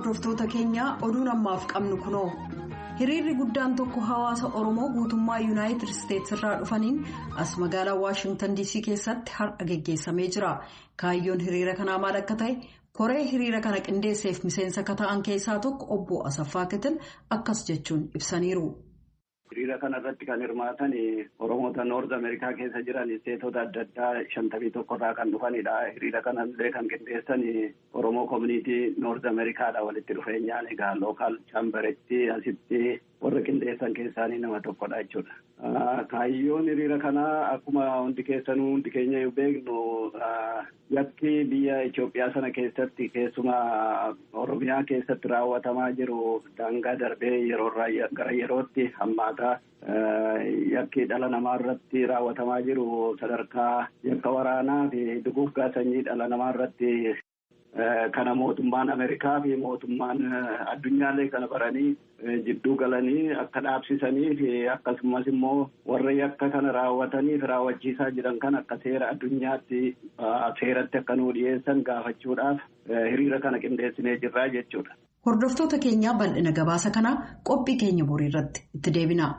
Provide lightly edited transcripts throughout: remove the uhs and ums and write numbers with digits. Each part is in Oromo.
hordoftoota keenyaa oduun ammaaf qabnu kunoo. Hiriirri guddaan tokko hawaasa Oromoo guutummaa Yuunaayitid Isteetsi irraa dhufaniin as magaalaa Waashingtan DC keessatti har'a geggeessamee jira. Kaayyoon hiriira kanaa maal akka ta'e koree hiriira kana qindeesseef miseensa kata'an keessaa tokko obbo Asaffaa Kitil akkas jechuun ibsaniiru. Hiriira kanarratti kan hirmaatan Oromoota Noord Ameerikaa keessa jiran isteetota adda addaa 51 irraa kan dhufanidha. Hiriira kanallee kan qindeessan Oromoo Koominiitii Noord Ameerikaadha. Walitti dhufeenyaan egaa lookaal chaambaretti asitti warra qindeessan keessaanii nama tokkodha jechuudha. Kaayyoon hiriira kanaa akkuma hundi keenya yoo beeknu yakki biyya Itoophiyaa sana keessatti keessumaa Oromiyaa keessatti raawwatamaa jiru daangaa darbee yeroorraa gara yerootti hammaataa yakki dhala namaa irratti raawwatamaa jiru sadarkaa yakka waraanaa fi duguuggaa sanyii dhala namaa irratti kana mootummaan Ameerikaa fi mootummaan addunyaallee kana baranii jidduu galanii akka dhaabsisanii fi akkasumas immoo warra yakka kana raawwatanii fi raawwachiisaa jiran kan akka seera addunyaatti seeratti akka nuu dhiyeessan gaafachuudhaaf hiriira kana qindeessinee jirraa jechuudha. Hordoftoota keenyaa bal'ina gabaasa kanaa qophii keenya borii irratti itti deebina.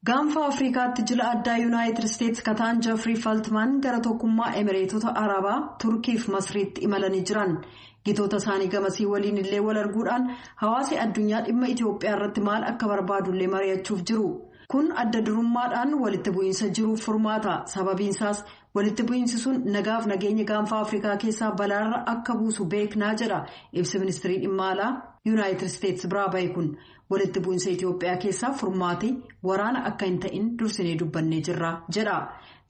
Gaanfa Afrikaatti jila addaa Yuunaayitid Isteetsi kataan Jeffrey Feltman gara tokkummaa Emireetota Arabaa Turkii fi Masriitti imalanii jiran. Gitoota isaanii gamasii waliin illee wal arguudhaan hawaasi addunyaa dhimma Itoophiyaa irratti maal akka barbaadullee mari'achuuf jiru. Kun adda durummaadhaan walitti bu'iinsa jiruuf furmaata. Sababiinsaas walitti bu'iinsi sun nagaaf nageenya gaanfa Afrikaa keessaa balaarra akka buusu beeknaa jedha ibsi ministirii dhimma alaa Yuunaayitid Isteetsi biraa bahe kun. Walitti bu'iinsa Itoophiyaa keessaa furmaati waraana akka hin ta'in dursinee dubbannee jirra jedha.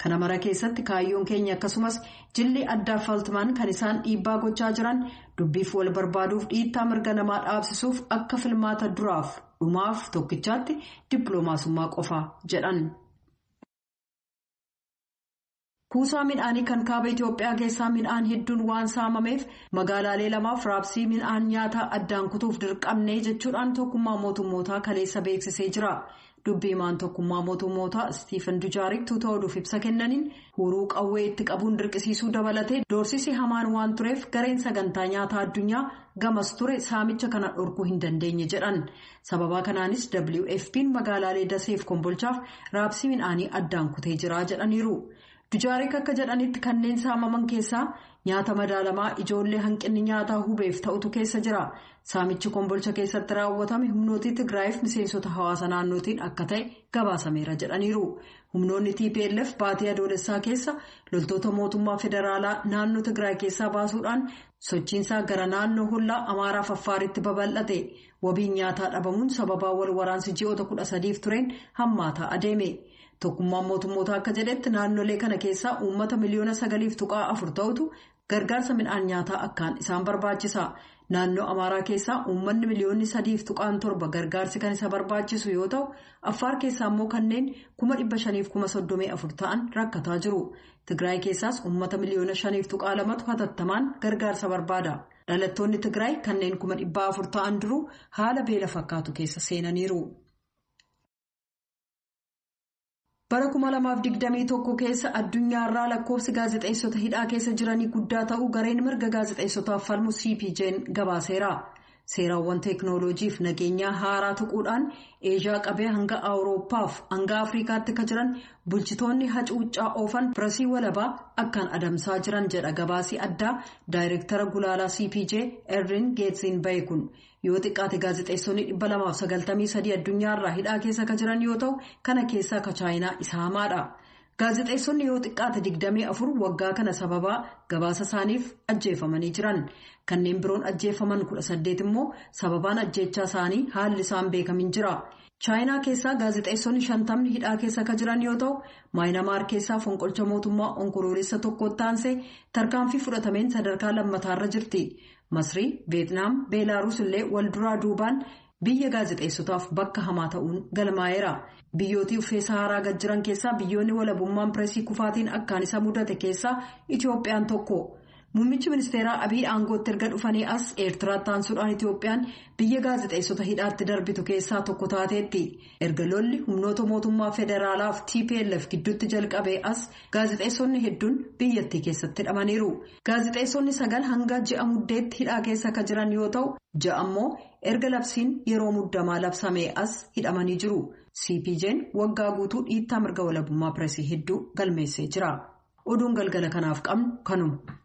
Kana mara keessatti kaayyoon keenya akkasumas jilli addaa Feltman kan isaan dhiibbaa gochaa jiran dubbiif wal barbaaduuf dhiittaa mirga namaa dhaabsisuuf akka filmaata duraaf dhumaaf tokkichaatti dippiloomaasummaa qofa jedhan. Kuusaa midhaanii kan kaaba Itoophiyaa keessaa midhaan hedduun waan saamameef magaalaalee lamaaf raabsii midhaan nyaataa addaan kutuuf dirqamnee jechuudhaan tokkummaa mootummootaa kaleessa beeksisee jira. Dubbii himaan tokkummaa mootummootaa Stiifen Dujaarik tuuta oduuf ibsa kennaniin huruu qawwee itti qabuun dirqisiisuu dabalatee doorsisi hamaan waan tureef gareen sagantaa nyaataa addunyaa gamas ture saamicha kana dhorkuu hin dandeenye jedhan. Sababa kanaanis WFP'n magaalaalee Daseef Kombolchaaf raabsii midhaanii addaan kutee jira jedhaniiru. Dujaarik akka jedhanitti kanneen saamaman keessaa nyaata madaalamaa ijoollee hanqinni nyaataa hubeef ta'utu keessa jira. Saamichi Kombolcha keessatti raawwatame humnooti Tigraayiif miseensota hawaasa naannootiin akka ta'e gabaasameera jedhaniiru. Humnoonni TPLF baatii adoolessaa keessa loltoota mootummaa federaalaa naannoo Tigraay keessaa baasuudhaan sochiinsaa gara naannoo hollaa Amaaraaf Affaaritti babal'ate. Wabiin nyaataa dhabamuun sababaa wal waraansi ji'oota 13 tureen hammaataa adeeme. Tokkummaan mootummootaa akka jedhetti naannolee kana keessaa uummata miliyoona 9.4 ta'utu gargaarsa midhaan nyaataa akkaan isaan barbaachisa. Naannoo Amaaraa keessaa uummanni miliyoonni 3.7 gargaarsi kan isa barbaachisu yoo ta'u, Affaar keessaa immoo kanneen 534 ta'an rakkataa jiru. Tigraay keessaas uummata miliyoona 5.2tu hatattamaan gargaarsa barbaada. Dhalattoonni Tigraay kanneen 400 ta'an duruu haala beela fakkaatu keessa seenaniiru. Bara 2021 keessa addunyaarraa lakkoofsi gaazexeessota hidhaa keessa jiranii guddaa ta'uu gareen mirga gaazexeessotaaf falmu CPJ'n gabaaseera. Seerawwan teeknooloojiif nageenyaa haaraa tuquudhaan Eeshiyaa qabee hanga Awurooppaaf hanga Afrikaatti kan jiran bulchitoonni hacuuccaa oofan pirasii walabaa akkaan adamsaa jiran jedha gabaasii addaa daayireektara gulaalaa CPJ Errin Geetsiin bahe kun. Yoo xiqqaate gaazexeessonni 293 addunyaarraa hidhaa keessa kan jiran yoo ta'u kana keessaa ka Chaayinaa isa hamaadha. Gaazexeessonni yoo xiqqaate 24 waggaa kana sababaa gabaasa isaaniif ajjeefamanii jiran. Kanneen biroon ajjeefaman 18 immoo sababaan ajjeechaa isaanii haalli isaan beekamin jira. Chaayinaa keessaa gaazexeessonni 50 hidhaa keessa kan jiran yoo ta'u Maayinamaar keessaa fonqolcha mootummaa onkoloolessa tokkotti aansee tarkaanfii fudhatameen sadarkaa lammataarra jirti. Masrii, Veetnaam, Beelaaruus illee wal duraa duubaan biyya gaazexeessotaaf bakka hamaa ta'uun galmaa'eera. Biyyootii uffee Saharaa gad jiran keessaa biyyoonni walabummaan pireesii kufaatiin akkaan isa mudate keessaa Itoophiyaan tokko. Muummichi ministeeraa Abiy aangootti erga dhufanii as Eertiraatti aansuudhaan Itoophiyaan biyya gaazexeessota hidhaatti darbitu keessaa tokko taateetti. Erga lolli humnoota mootummaa federaalaa fi TPLF gidduutti jalqabee as gaazexeessonni hedduun biyyattii keessatti hidhamaniiru. Gaazexeessonni 9 hanga ji'a muddeetti hidhaa keessa kan jiran yoo ta'u, 6 ammoo erga labsiin yeroo muddamaa labsamee as hidhamanii jiru. CPJ'n waggaa guutuu dhiittaa mirga walabummaa pireesii hedduu galmeessee jira. Oduun galgala kanaaf qabnu kanuma.